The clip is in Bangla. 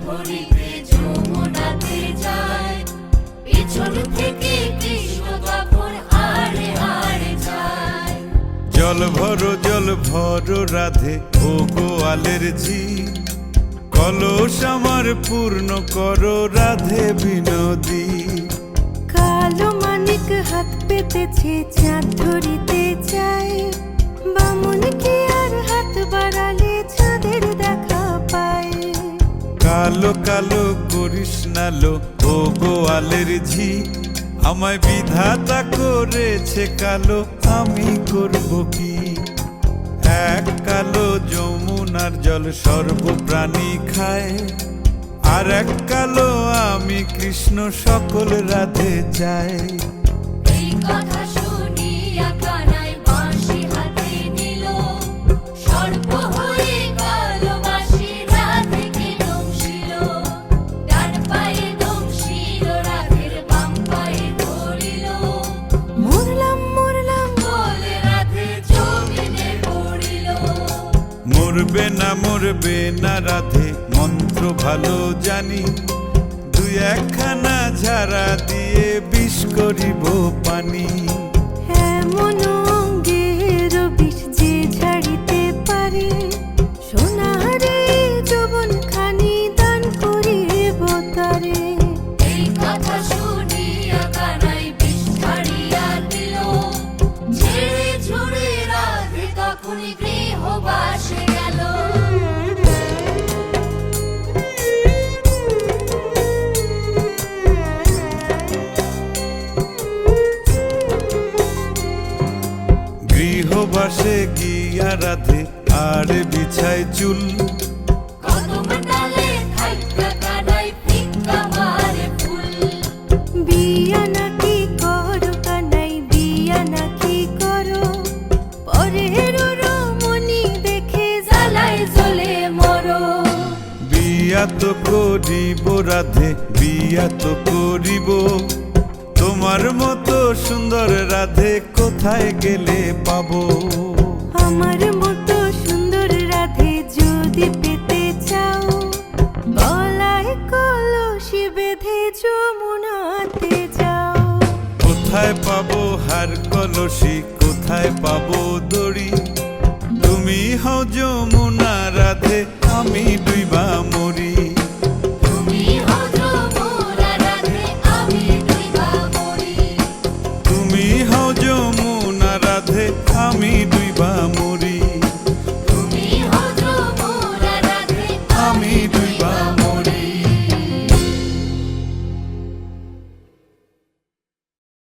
ধরিতে যমুনাতে যায়, পিছন থেকে কৃষ্ণ তখন আড়ে আড়ে যায়। জল ভরো রাধে ও গোয়ালের ঝি, কলস আমার পূর্ণ করো রাধে বিনোদী। কালো মানিক হাত পেতেছে চাঁদ ধরিতে চায়, বামুন কি আর হাত বাড়ালে চাঁদের দেখা পায়। কালো কালো করিস নালো ও গোয়ালের ঝি, আমায় বিধাতা করেছে কালো, আমি করব কি? এক কালো যমুনার জল সর্বপ্রাণী খায়, আর এক কালো আমি কৃষ্ণ সকল রাধে চাই। এই কথা শুনিয়া কানাই বাঁশি হাতে নিল, সর্প হয়ে কালো বাঁশি রাধেকে দংশিল। ডান পায়ে দংশিল, রাধের বাম পায়ে ধরিল, মরলাম মরলাম বলে রাধে জমিনে পড়িল। মরবে না রাধে মন্ত্র ভালো জানি, দুই একখানা ঝাড়া দিয়ে বিষ করিব পানি। এমন অঙ্গের বিষ যে ঝাড়িতে পারে, সোনারে যৌবন খানি দান করিব তারে। এই কথা শুনিয়া কানাই বিষ ছাড়িয়া দিল, ঝেড়ে ঝুড়ে রাধে তখনই গৃহবাসে গেল। গৃহবাসে গিয়া রাধে আর বিছায় চুল, কদম ডালে থাইকা কানাই ফিক্কা মারে ফুল। বিয়া নাকি করো কানাই, বিয়া নাকি করো, পরের রমণী দেখে জ্বালায় জ্বলে মরো। বিয়া তো করিব রাধে, বিয়া তো করিব, তোমার মতো সুন্দর রাধে কোথায় গেলে পাবো? আমার মতো সুন্দর রাধে যদি পেতে চাও, গলায় কলসি বেঁধে যমুনাতে যাও। কোথায় পাবো হার কলসি, কোথায় পাবো দড়ি? তুমি হও যমুনা রাধে, আমি ডুইবা মরি।